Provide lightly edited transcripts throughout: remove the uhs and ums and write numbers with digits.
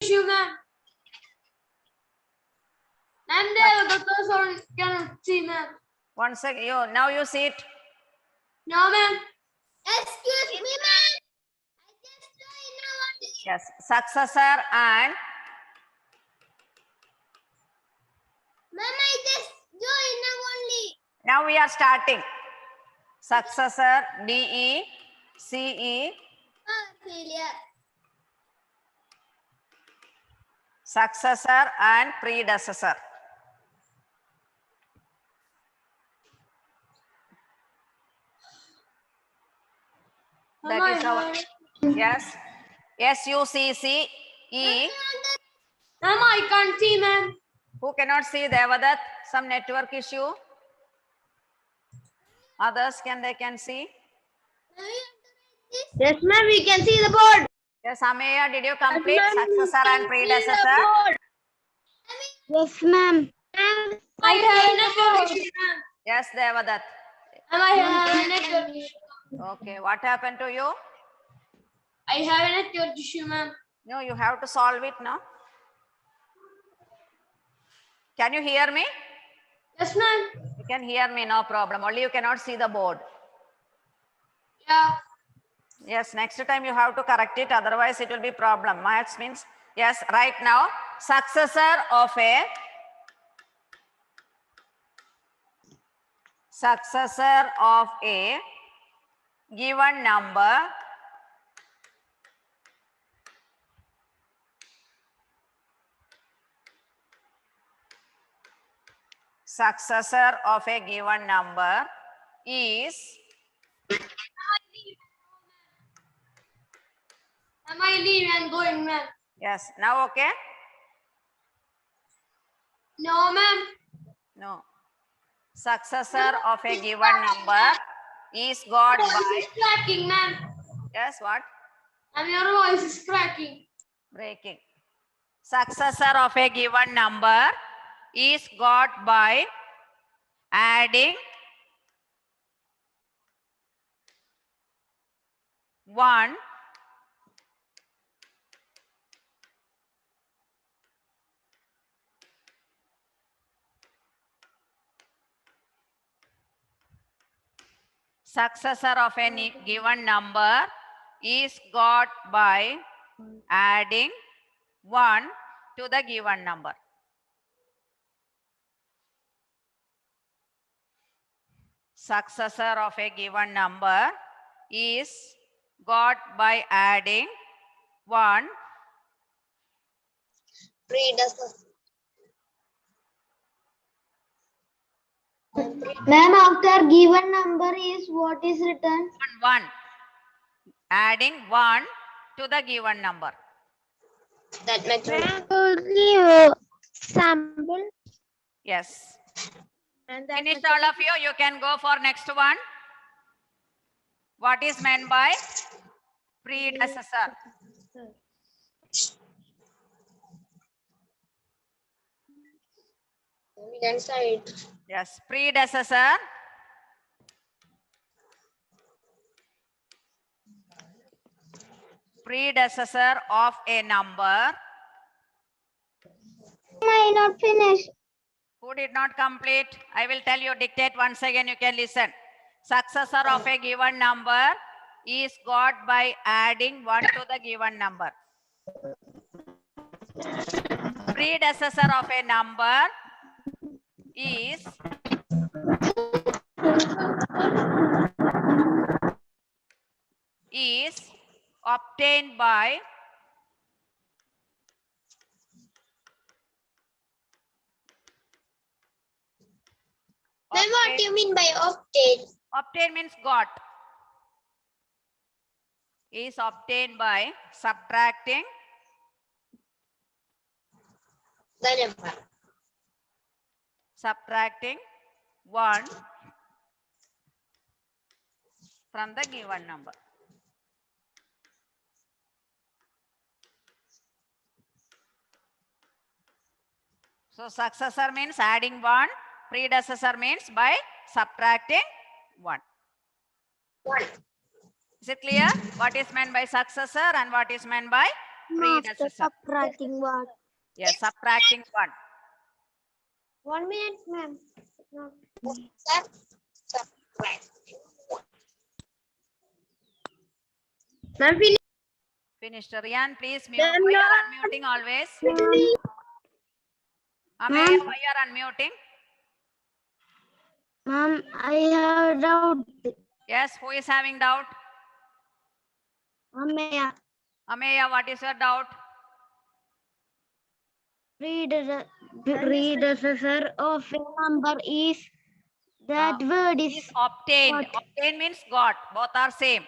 issue, ma'am. Ma'am, the doctor cannot see, ma'am. One second. Now you see it. No, ma'am. Excuse me, ma'am. I just joined only. Yes. Successor and Ma'am, I just joined only. now we are starting. Successor, DE, CE, Failure. successor and predecessor. That is our, yes. SUCCE. Ma'am, I can't see, ma'am. Who cannot see Devadat? Some network issue. Others they can see. Yes, ma'am, we can see the board. Yes, Ameya, did you complete successor and predecessor? Yes, ma'am. I have a network issue, ma'am. Yes, Devadat. Ma'am, I have a network issue. Okay, what happened to you? I have a network issue, ma'am. No, you have to solve it now. Can you hear me? Yes, ma'am. You can hear me, no problem. Only you cannot see the board. Yeah. Yes, next time you have to correct it, otherwise it will be problem. Maths means, yes, right now, successor of a given number is Am I leaving and going, ma'am? yes, now okay? No, ma'am. No. Successor of a given number is got Your voice by, is cracking, ma'am. yes, what? And your voice is cracking. Breaking. Successor of a given number is got by adding 1 successor of a given number is got by adding 1 to the given number. Successor of a given number is got by adding 1 Predecessor. Ma'am, after given number is what is written? 1. Adding 1 to the given number. That makes sense. Give sample. Yes. And that Finished all of you. You can go for next one. What is meant by predecessor? Inside. Yes, predecessor. Predecessor of a number. I not finished. Who did not complete? I will tell you, dictate once again, you can listen. Successor of a given number is got by adding 1 to the given number. Predecessor of a number is obtained by Then what do you mean by obtain? Obtain means got. Is obtained by subtracting The number. 1 from the given number. So successor means adding 1, predecessor means by subtracting 1. 1. Is it clear what is meant by successor and what is meant by predecessor. subtracting what? Yes, subtracting 1. 1 minute, ma'am. No. Ma'am, finish. Finished. Rian, please mute. Ma'am, Why you no. are unmuting always? Amir, Ma'am. why you are unmuting? Ma'am, I have doubt. Yes, who is having doubt? Ma'am, Ameya, what is your doubt? predecessor of a number is that word Is is obtained. what? Obtained means got. Both are same.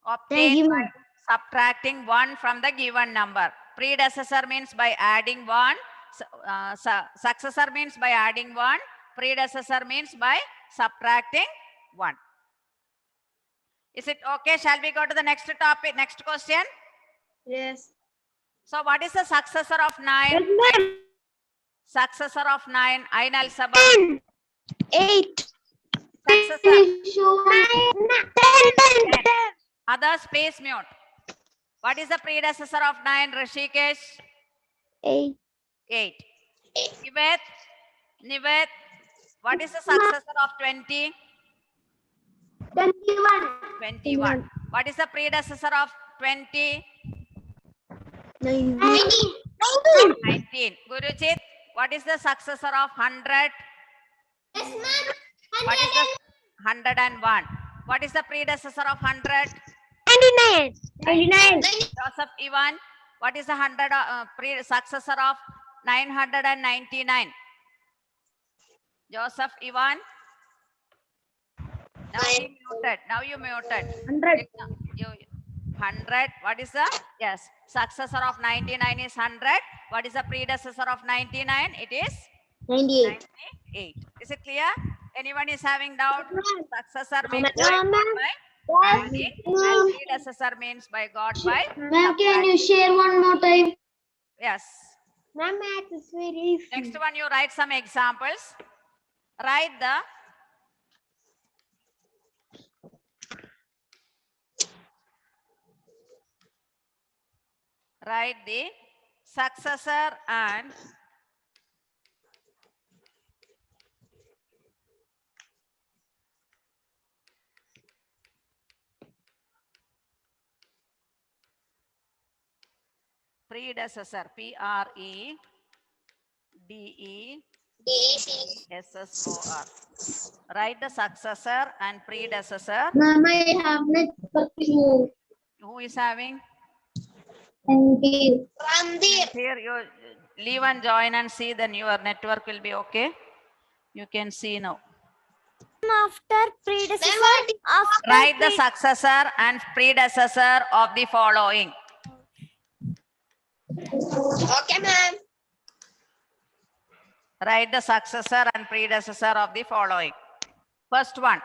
Thank Obtained you, by ma'am. subtracting 1 from the given number. Predecessor means by adding 1. Successor means by adding 1. Predecessor means by subtracting 1. Is it okay? Shall we go to the next topic, next question? Yes. So what is the successor of 9? Successor of 9, Ain al Sabah. 8. Successor. 10. Others, please mute. What is the predecessor of 9, Rishikesh? 8. 8. Nivet, what is the successor of 20? 21. What is the predecessor of 20? 19. 19. Gurujit, what is the successor of 100? Yes, ma'am. What is the 101? What is the predecessor of 100? 99. Joseph Ivan, what is the successor of 999? Joseph Ivan. Now he muted. Now you muted. 100. 100. What is the? Yes. Successor of 99 is 100. What is the predecessor of 99? It is 98. 98. Is it clear? Anyone is having doubt? Successor means No, by ma'am. adding, and predecessor means by God by. Ma'am, can you share one more time? Yes. Ma'am, math is very easy. Next one, you write some examples. Write the successor and predecessor. Predecessor. Write the successor and predecessor. Ma'am, I have network issue. Who is having? Randir. Here you leave and join and see, then your network will be okay. You can see now. After predecessor, Write the successor and predecessor of the following. Okay, ma'am. Write the successor and predecessor of the following. First one.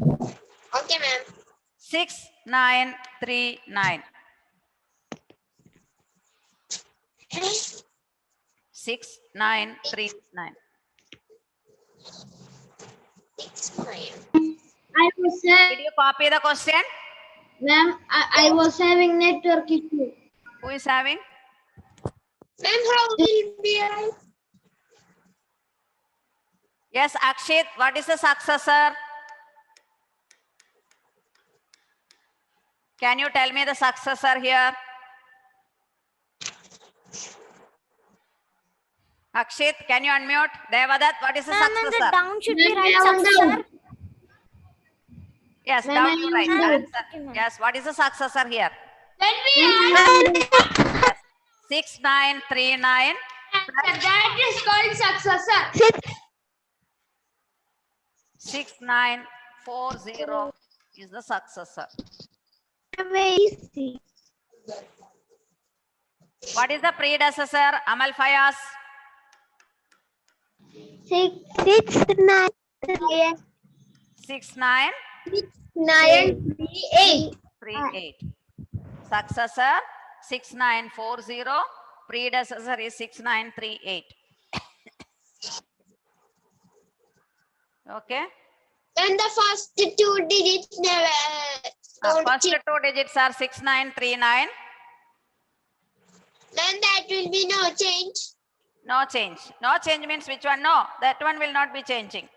Okay, ma'am. 6939. 6939. I was Did you copy the question? ma'am, I was having network issue. Who is having? Ma'am, how will be right? Yes, Akshit, what is the successor? Can you tell me the successor here? Akshit, can you unmute? Devadat, what is the successor? down should be Ma'am, right down, successor. down. Yes, Ma'am, down I you am write. down. Answer. Yes, what is the successor here? When we add, Yes. 6939. that is called successor. 6940 is the successor. Very easy. What is the predecessor? Amal Fayaz. 6938. 6938. 938. Successor 6940. Predecessor is 6938. Okay. When the first two digits never First two digits are 6939. Then that will be no change. No change. No change means which one? No, that one will not be changing.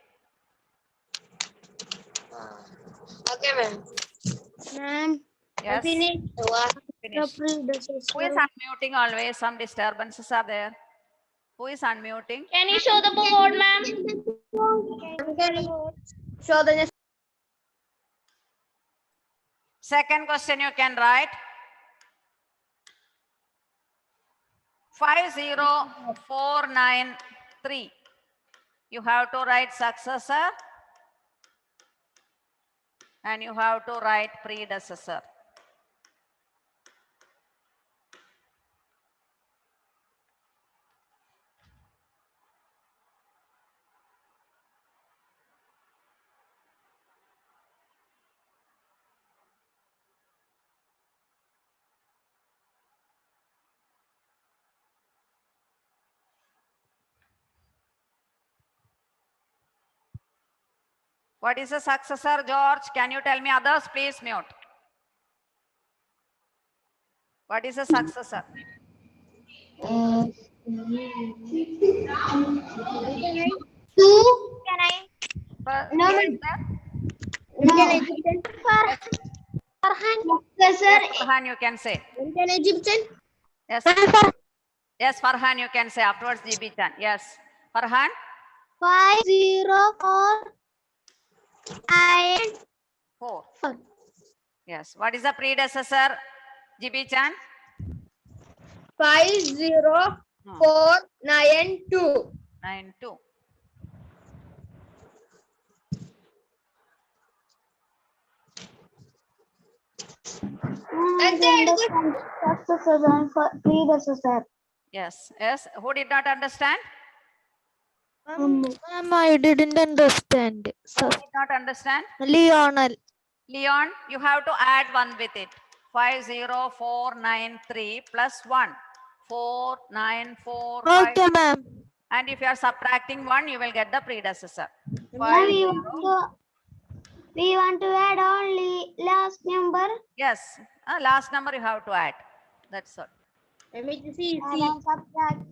Okay, ma'am. Ma'am, Yes. Finish. the Finish. Who is predecessor. unmuting always? Some disturbances are there. Who is unmuting? Can you show the board, ma'am? Show the next. Second question you can write. 50493. You have to write successor and you have to write predecessor. What is a successor, George? Can you tell me? Others, please mute. What is a successor? Two. No, Egyptian. Professor. Farhan, you can say. Indian Egyptian. Yes. Yes, Farhan, you can say afterwards. GB Chan. Yes. Farhan? 504. 4. Yes. What is the predecessor? GB Chan? 50492. 92. Successor and predecessor. Yes. Yes. Who did not understand? Ma'am, I didn't understand. Who did not understand? Leonel. Leon, you have to add 1 with it. 50493 plus 1. 4945. Okay, ma'am. And if you are subtracting 1, you will get the predecessor. Now we want to add only last number. Yes. Last number you have to add. That's all. And then subtract.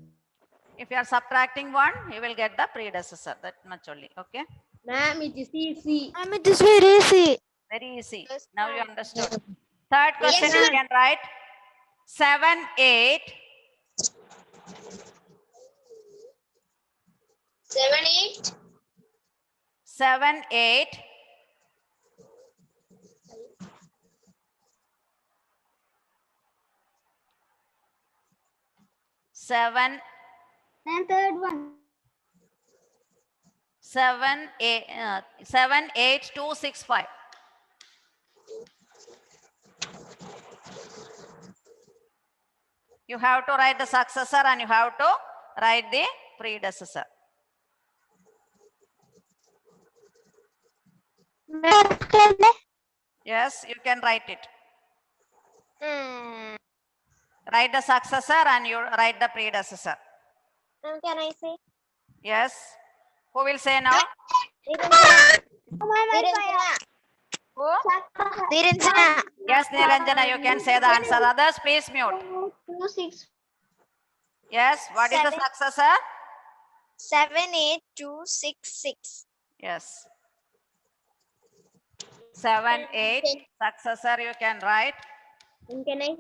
If you are subtracting 1, you will get the predecessor. That much only. Okay. Ma'am, it is easy. Ma'am, it is very easy. Very easy. Yes, Now you ma'am. understood. Third question Yes, you ma'am. can write 7, 8. 7, 8. 7, 8. 7, And third one. 7, 8, 7, 8, 2, 6, 5. You have to write the successor and you have to write the predecessor. Yes, you can write it. Write the successor and you write the predecessor. Can I say? Yes. Who will say now? Who? Yes, Niranjana, you can say the answer. Others, please mute. 2, 6. Yes, what is the 7. successor? 78266. Yes. 7, 8. Successor you can write. Can I?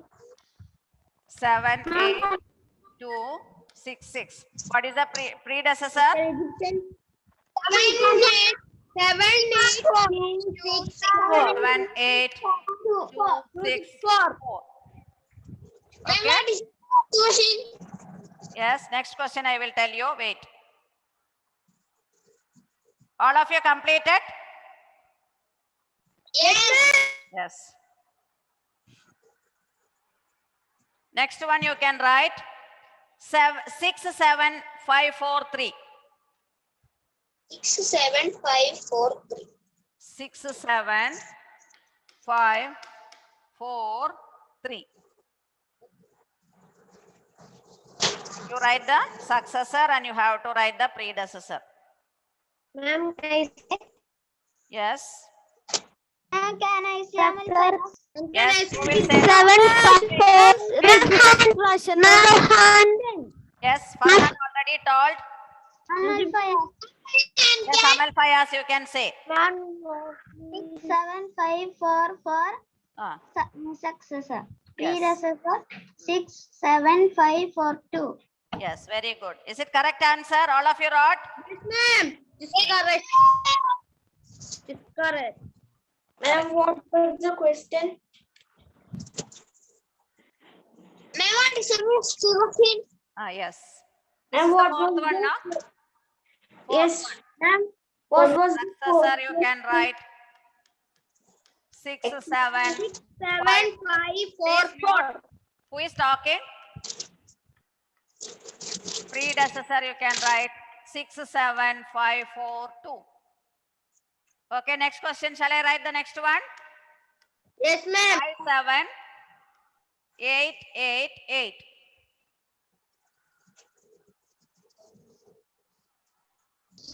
7, 8, 2, 6, 6. What is the predecessor? 7, 8, 7, 8, 2, 6, 4. Okay. What is question? Yes, next question I will tell you. Wait. All of you completed? Yes. Yes. Next one you can write 67543. 67543. 67543. You write the successor and you have to write the predecessor. Ma'am, can I say? Yes. Ma'am, can I say Amal Fayaz? Yes, who will say? 7 Yes, Farhan already told. Amal Fayaz. Yes, Amal Fayaz, you can say. 67544 Ah, successor. Yes. Predecessor 67542. yes, very good. Is it correct answer? All of you wrote? Ma'am, it's correct. It's correct. Ma'am, what was the question? Ma'am, what is the question? Ah, yes. This is the fourth one, no? Yes, ma'am. What was the Successor, you can write 6, 7. 7544? Who is talking? Predecessor, you can write 67542. Okay, next question. Shall I write the next one? Yes, ma'am. 57888.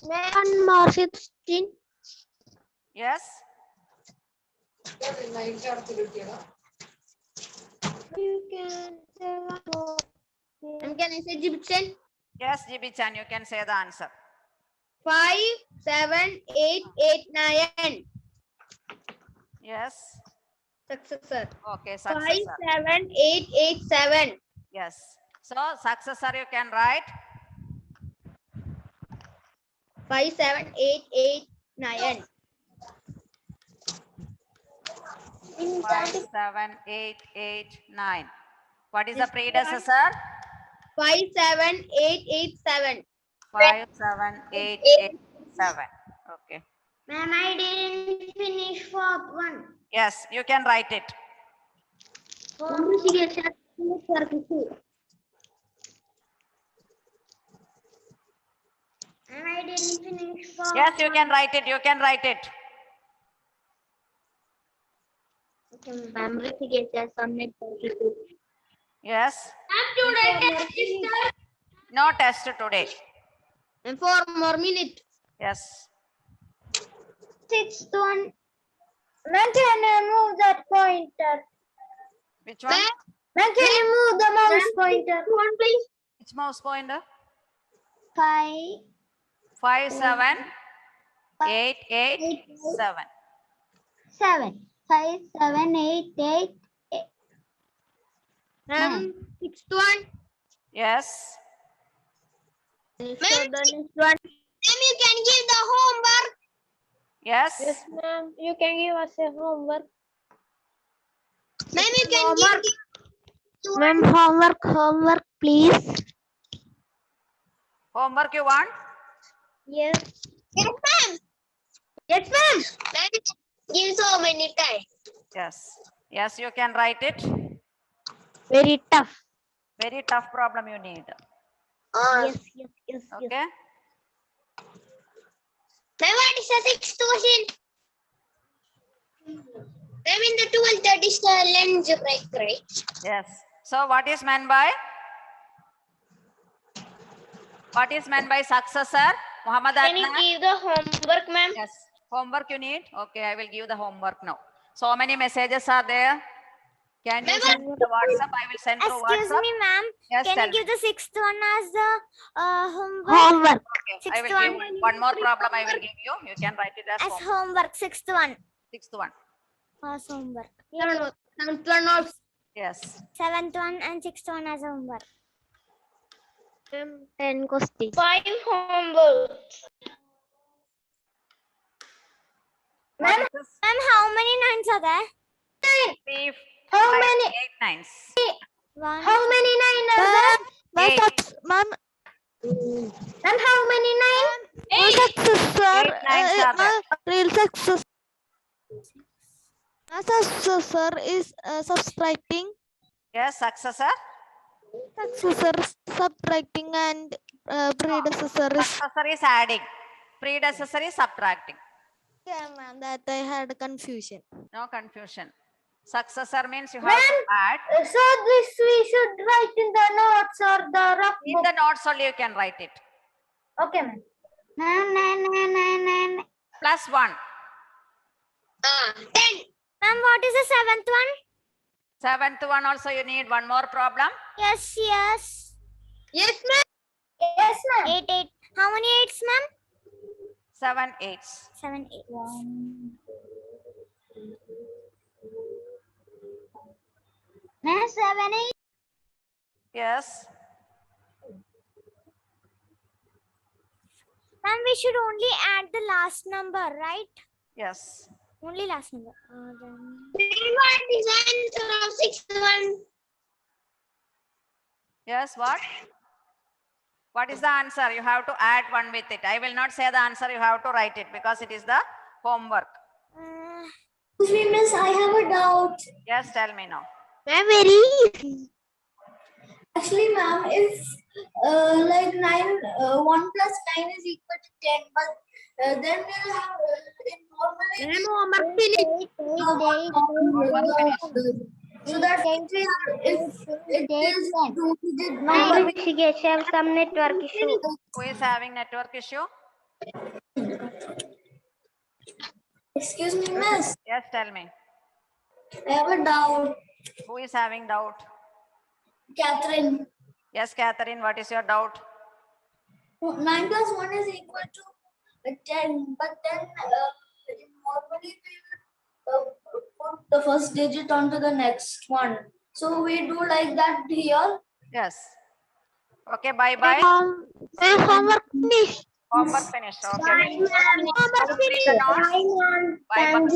Ma'am, more 16. Yes. You can say one more. Can I say Egyptian? Yes, GB Chan, you can say the answer. 57889. Yes. Successor. Okay, successor. 57887. Yes. So, successor, you can write 57889. 57889. What is the predecessor? 57887. 57887. Okay. Ma'am, I didn't finish fourth one. Yes, you can write it. Ma'am, I didn't finish fourth Yes, you one. can write it. You can write it. Yes. No test today. And 4 more minutes. Yes. Sixth one. Ma'am, can I move that pointer? Which one? Ma'am, can you move the mouse pointer? One, please. Which mouse pointer? 5, 57887. 7. 5, 7, 8, 8. Ma'am, 6th one. Yes. Ma'am, you can give the homework. Yes. Ma'am. You can give us a homework. Ma'am, you can give. Ma'am, homework, please. Homework you want? Yes. Yes, ma'am. Yes, ma'am. Ma'am, give so many times. Yes. Yes, you can write it. Very tough. Very tough problem you need. Yes. Okay. Ma'am, what is the 6th question? Ma'am, in the 12th, that is the lens break, right? Yes. So what is meant by? What is meant by successor? Muhammad Can you Adnan? give the homework, ma'am? Yes. Homework you need? Okay, I will give the homework now. So many messages are there. Can you send the WhatsApp? I will send through Excuse WhatsApp. me, ma'am. Yes, Can tell you give me. the sixth one as the homework? Homework. Okay, I will sixth give one more problem I will give you. You can write it as As homework. homework, sixth one. Sixth one. As homework. 7th one also. Yes. Seventh one and sixth one as homework. 10 questions. 5 homework. What is this? Ma'am, how many nines are there? 3, How 5, many? 8 nines. One. How many 9 are there? Eight. Ma'am, And how many 9? my successor, 8 nines are there. real successor. My successor is subtracting, Yes, successor. subtracting, and predecessor is. Successor is adding. Predecessor is subtracting. Yeah, ma'am, that I had confusion. No confusion. Successor means you have to add. So this we should write in the notes or the rough In book. the notes only you can write it. Okay, ma'am. Nine. Plus 1. 10. Ma'am, what is the seventh one? Seventh one also you need one more problem. Yes, yes. Yes, ma'am. Yes, ma'am. 8. How many 8s, ma'am? 7 8s. 7, 8. Ma'am, 7, 8. Yes. Ma'am, we should only add the last number, right? Yes. Only last number. What is the answer of 61? Yes, what? What is the answer? You have to add one with it. I will not say the answer. You have to write it because it is the homework. Excuse me, miss, I have a doubt. Yes, tell me now. Ma'am, very easy. Actually, ma'am, if like 1 plus 9 is equal to 10, but then we'll have in normally. So that means if it is 2-digit number. She have some network issue. Who is having network issue? Excuse me, miss, Yes, tell me. I have a doubt. Who is having doubt? Catherine, Yes, Catherine, what is your doubt? 9 plus 1 is equal to 10, but then normally we will put the first digit onto the next one. So we do like that here. Yes. Okay, bye-bye. Homework finished. Homework finished. Okay. Bye, ma'am. Complete the notes. Bye-bye.